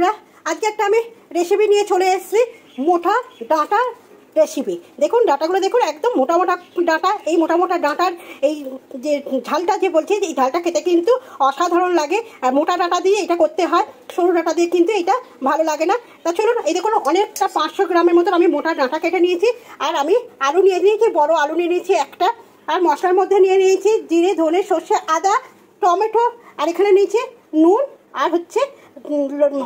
বন্ধুরা, আজকে একটা আমি রেসিপি নিয়ে চলে এসেছি, মোটা ডাঁটা রেসিপি। দেখুন ডাঁটাগুলো দেখুন, একদম মোটা মোটা ডাঁটা। এই মোটা মোটা ডাঁটার এই যে ঝালটা যে বলছি, এই ঝালটা খেতে কিন্তু অসাধারণ লাগে। আর মোটা ডাঁটা দিয়ে এটা করতে হয়, সরু ডাঁটা দিয়ে কিন্তু এটা ভালো লাগে না। তা চলুন, এই দেখুন অনেকটা 500 গ্রামের মতন আমি মোটা ডাঁটা কেটে নিয়েছি। আর আমি আলু নিয়ে নিয়েছি, বড় আলু নিয়ে নিয়েছি একটা। আর মশলার মধ্যে নিয়ে নিয়েছি জিরে, ধনে, সর্ষে, আদা, টমেটো। আর এখানে নিয়েছি নুন, আর হচ্ছে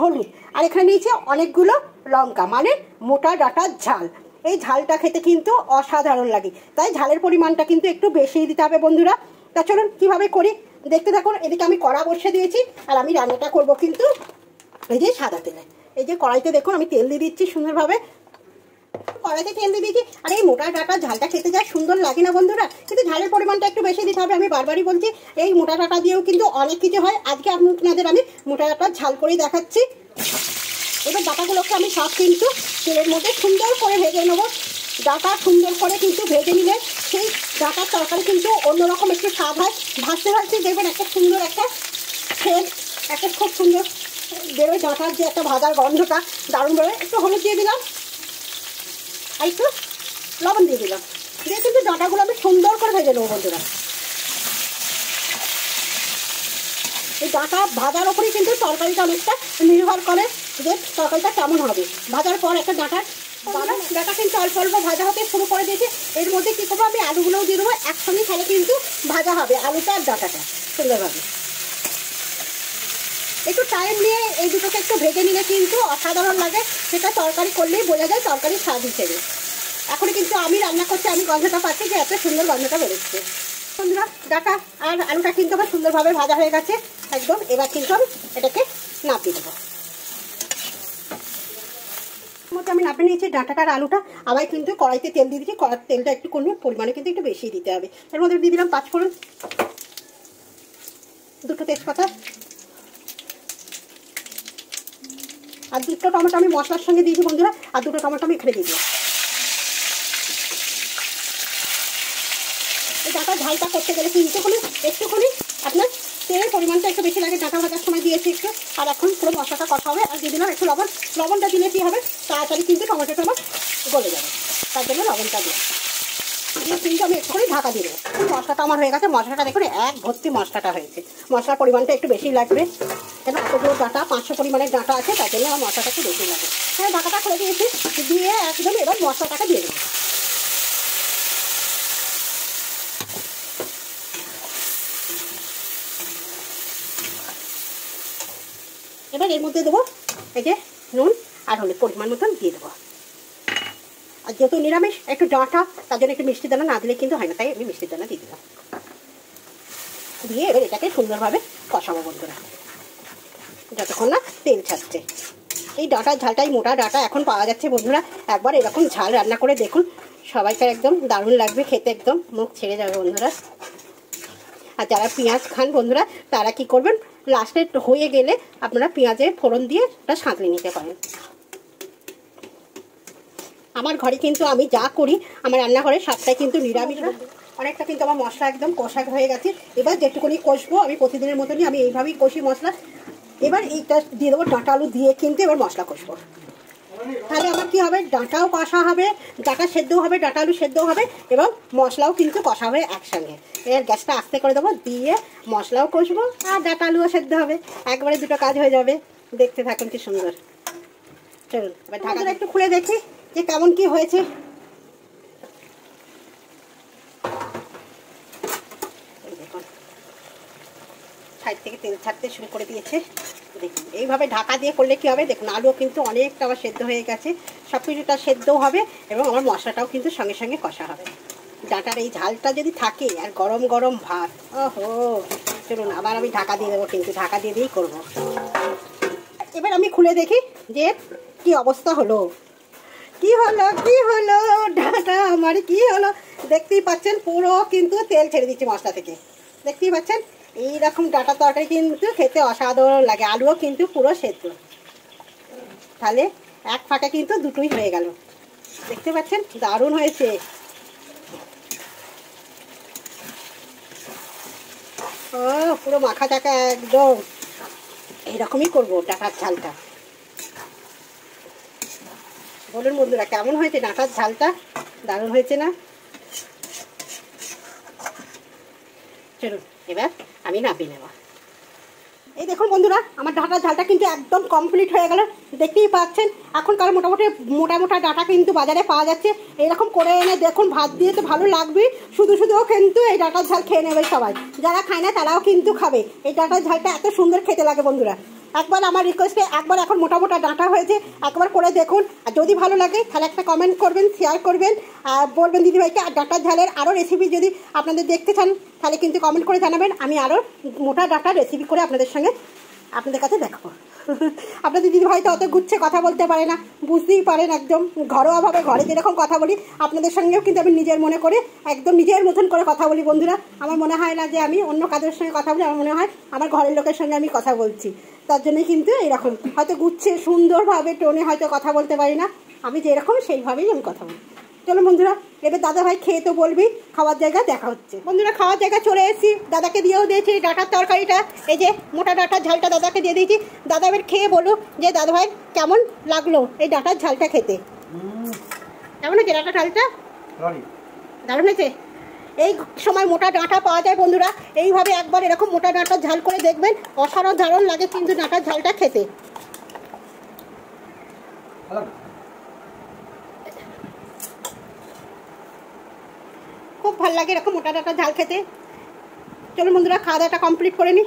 হলুদ। আর এখানে নিয়েছি অনেকগুলো লঙ্কা, মানে মোটা ডাঁটার ঝাল। এই ঝালটা খেতে কিন্তু অসাধারণ লাগে, তাই ঝালের পরিমাণটা কিন্তু একটু বেশি দিতে হবে বন্ধুরা। তা চলুন কীভাবে করি দেখতে থাকুন। এদিকে আমি কড়া বসিয়ে দিয়েছি, আর আমি রান্নাটা করব কিন্তু এই যে সাদা তেলে। এই যে কড়াইতে দেখুন আমি তেল দিয়ে দিচ্ছি সুন্দরভাবে। কড়াইতে তেল দিয়ে দিয়েছি। আর এই মোটা ডাঁটার ঝালটা খেতে যা সুন্দর লাগে না বন্ধুরা, কিন্তু ঝালের পরিমাণটা একটু বেশি দিতে হবে। আমি বারবারই বলছি, এই মোটা ডাঁটা দিয়েও কিন্তু অনেক কিছু হয়। আজকে আপনাদের আমি মোটা ডাঁটার ঝাল করেই দেখাচ্ছি। এবার ডাঁটাগুলোকে আমি সব কিন্তু তেলের মধ্যে সুন্দর করে ভেজে নেবো। ডাঁটা সুন্দর করে কিন্তু ভেজে নিলে সেই ডাঁটার তরকারি কিন্তু অন্যরকম একটু স্বাদ হয়। ভাজতে ভাজতে দেখবেন একটা সুন্দর একটা সেন্ট, একটা খুব সুন্দর বেরোয়। ডাঁটার যে একটা ভাজার গন্ধটা দারুণ বেরোয়। একটু হলুদ দিয়ে দিলাম, আর একটু লবণ দিয়ে দিলাম, দিয়ে কিন্তু ডাঁটাগুলো আমি সুন্দর করে ভেজে নেবো বন্ধুরা। এই ডাঁটা ভাজার ওপরেই কিন্তু তরকারিটা অনেকটা নির্ভর করে যে তরকারিটা কেমন হবে। ভাজার পর একটা ডাঁটা কিন্তু অল্প অল্প ভাজা হতে শুরু করে দিয়েছে। এর মধ্যে কী করবো, আমি আলুগুলোও দিয়ে দেবো একসঙ্গে, তাহলে কিন্তু ভাজা হবে আলুটা আর ডাঁটাটা সুন্দরভাবে। একটু টাইম নিয়ে এই দুটোকে একটু ভেজে নিলে কিন্তু অসাধারণ লাগে। সেটা তরকারি করলেই বোঝা যায় তরকারির স্বাদ হিসেবে। এখন কিন্তু আমি রান্না করছি, আমি গন্ধটা পাচ্ছি যে এত সুন্দর গন্ধটা বেরোচ্ছে বন্ধুরা। ডাঁটা আর আলুটা কিন্তু আমার সুন্দরভাবে ভাজা হয়ে গেছে একদম। এবার কিন্তু আমি এটাকে নাপিয়ে দেবো। মধ্যে আমি নাপিয়ে নিয়েছি ডাঁটাটা আর আলুটা। আবার কিন্তু কড়াইতে তেল দিয়ে দিচ্ছি। কড়ার তেলটা একটু কমে পরিমাণে কিন্তু একটু বেশি দিতে হবে। এর মধ্যে দিয়ে দিলাম 5 ফোড়ন, 2টো তেজপাতা, আর 2টো টমেটো আমি মশলার সঙ্গে দিয়েছি বন্ধুরা। আর 2টো টমেটো আমি এখানে দিয়ে দিলাম। এই ডাঁটার ঝালটা করতে গেলে কিন্তু একটুখানি আপনার তেলের পরিমাণটা একটু বেশি লাগে। ডাঁটা ভাজার সময় দিয়েছি একটু, আর এখন পুরো মশলাটা কষা হবে। আর দিয়ে দিলাম একটু লবণ। লবণটা দিলে কী হবে, তাড়াতাড়ি কিন্তু টমেটোটা আমার গলে যাবে, তার জন্য লবণটা দিয়ে কিন্তু আমি একটুখানি ঢাকা দিয়ে দেবো। মশলাটা আমার হয়ে গেছে। মশলাটা দেখুন এক ভর্তি মশলাটা হয়েছে। মশলার পরিমাণটা একটু বেশি লাগবে, কেন এতগুলো ডাঁটা 500 পরিমাণের ডাঁটা আছে, তার জন্য আমার মশলাটা একটু বেশি লাগে। হ্যাঁ, ঢাকাটা খুলে দিয়েছি, দিয়ে একদম এবার মশলাটাকে দিয়ে দেবো। এবার এর মধ্যে দেবো এই যে নুন আর হলুদ পরিমাণ মতন দিয়ে দেবো। আর যেহেতু নিরামিষ একটু ডাঁটা, তার জন্য একটু মিষ্টি দানা না দিলে কিন্তু হয় না, তাই আমি মিষ্টির দানা দিয়ে দিলাম। দিয়ে এবার এটাকে সুন্দরভাবে কষাবো বন্ধুরা, যতক্ষণ না তেল ছাড়ছে। এই ডাঁটার ঝালটাই মোটা ডাঁটা এখন পাওয়া যাচ্ছে বন্ধুরা। একবার এরকম ঝাল রান্না করে দেখুন, সবাইকার একদম দারুণ লাগবে খেতে, একদম মুখ ছেড়ে যাবে বন্ধুরা। আর যারা পেঁয়াজ খান বন্ধুরা, তারা কি করবেন, লাস্টে হয়ে গেলে আপনারা পেঁয়াজের ফোড়ন দিয়ে ওটা সাঁতলে নিতে পারেন। আমার ঘরে কিন্তু আমি যা করি, আমার রান্নাঘরে সবটাই কিন্তু নিরামিষ। অনেকটা কিন্তু আমার মশলা একদম কষা হয়ে গেছে। এবার যেটুকুনি কষবো, আমি প্রতিদিনের মতনই আমি এইভাবেই কষি মশলা। এবার এইটা দিয়ে দেবো, ডাঁটা আলু দিয়ে কিন্তু এবার মশলা কষবো। তাহলে আমার কী হবে, ডাঁটাও কষা হবে, ডাঁটা সেদ্ধও হবে, ডাঁটা আলু সেদ্ধও হবে, এবং মশলাও কিন্তু কষা হবে একসঙ্গে। এর গ্যাসটা আস্তে করে দেবো, দিয়ে মশলাও কষবো আর ডাঁটা আলুও সেদ্ধ হবে। একবারে দুটো কাজ হয়ে যাবে। দেখতে থাকুন কি সুন্দর। চলুন এবার ঢাকাটা একটু খুলে দেখি যে কেমন কি হয়েছে। দেখুন সাইড থেকে তেল ছাড়তে শুরু করে দিয়েছে। দেখুন এইভাবে ঢাকা দিয়ে করলে কী হবে, দেখুন আলুও কিন্তু অনেকটা আমার সেদ্ধ হয়ে গেছে। সব কিছুটা সেদ্ধও হবে এবং আমার মশলাটাও কিন্তু সঙ্গে সঙ্গে কষা হবে। ডাঁটার এই ঝালটা যদি থাকে আর গরম গরম ভাত, ওহো। চলুন আবার আমি ঢাকা দিয়ে দেবো, কিন্তু ঢাকা দিয়ে দিয়েই করবো। এবার আমি খুলে দেখি যে কি অবস্থা হলো। কি হলো ডাঁটা আমার কি হলো, দেখতেই পাচ্ছেন পুরো কিন্তু তেল ছেড়ে দিচ্ছে মশলা থেকে। দেখতেই পাচ্ছেন এইরকম ডাঁটা তরকারি কিন্তু খেতে অসাধারণ লাগে। আলুও কিন্তু পুরো সেদ্ধ, তাহলে এক ফাঁকে কিন্তু দুটোই হয়ে গেল। দেখতে পাচ্ছেন দারুণ হয়েছে। ও পুরো মাখা চাকা একদম এইরকমই করবো ডাঁটার ঝালটা। বলুন বন্ধুরা কেমন হয়েছে ডাঁটার ঝালটা? দারুণ হয়েছে না? চলুন এবার আমি নামিয়ে নেব। এই দেখুন বন্ধুরা, আমার ডাঁটার ঝালটা কিন্তু একদম কমপ্লিট হয়ে গেল। দেখতেই পাচ্ছেন এখনকার মোটামুটি মোটা মোটা ডাঁটা কিন্তু বাজারে পাওয়া যাচ্ছে। এরকম করে এনে দেখুন, ভাত দিয়ে তো ভালো লাগবে, শুধু শুধুও কিন্তু এই ডাঁটার ঝাল খেয়ে নেবে সবাই। যারা খায় না তারাও কিন্তু খাবে। এই ডাঁটার ঝালটা এত সুন্দর খেতে লাগে বন্ধুরা। একবার আমার রিকোয়েস্টে একবার এখন মোটা মোটা ডাঁটা হয়েছে, একবার করে দেখুন। আর যদি ভালো লাগে তাহলে একটা কমেন্ট করবেন, শেয়ার করবেন, আর বলবেন দিদিভাইকে আর ডাঁটার ঝালের আরও রেসিপি যদি আপনাদের দেখতে চান তাহলে কিন্তু কমেন্ট করে জানাবেন। আমি আরও মোটা ডাঁটার রেসিপি করে আপনাদের কাছে দেখাবো। আপনাদের দিদিভাই তো অত গুচ্ছে কথা বলতে পারে না, বুঝতেই পারেন, একদম ঘরোয়াভাবে ঘরে যেরকম কথা বলি আপনাদের সঙ্গেও কিন্তু আমি নিজের মনে করে একদম নিজের মতন করে কথা বলি বন্ধুরা। আমার মনে হয় না যে আমি অন্য কাজের সঙ্গে কথা বলি, আমার মনে হয় আমার ঘরের লোকের সঙ্গে আমি কথা বলছি। তার জন্যই কিন্তু এইরকম হয়তো গুচ্ছে সুন্দরভাবে টোনে হয়তো কথা বলতে পারি না, আমি যেরকম সেইভাবেই আমি কথা বলি। চলো বন্ধুরা, এবার দাদা ভাই খেয়ে তো বলবি, খাওয়ার জায়গা দেখা হচ্ছে। বন্ধুরা খাওয়ার জায়গা চলে এসেছি, দাদাকে দিয়েও দিয়েছি ডাঁটার তরকারিটা, এই যে মোটা ডাঁটার ঝালটা দাদাকে দিয়ে দিয়েছি। দাদা এবার খেয়ে বলো যে দাদা ভাই কেমন লাগলো এই ডাঁটার ঝালটা খেতে? কেমন হয়েছে ডাঁটার ঝালটা? দারুণ হয়েছে। এই সময় মোটা ডাঁটা পাওয়া যায় বন্ধুরা, এইভাবে একবার এরকম মোটা ডাঁটার ঝাল করে দেখবেন, অসাধারণ লাগে কিন্তু ডাঁটার ঝালটা খেতে। খুব ভালো লাগে এরকম মোটা ডাঁটার ঝাল খেতে। চলুন বন্ধুরা খাওয়া দাওয়াটা কমপ্লিট করে নিই।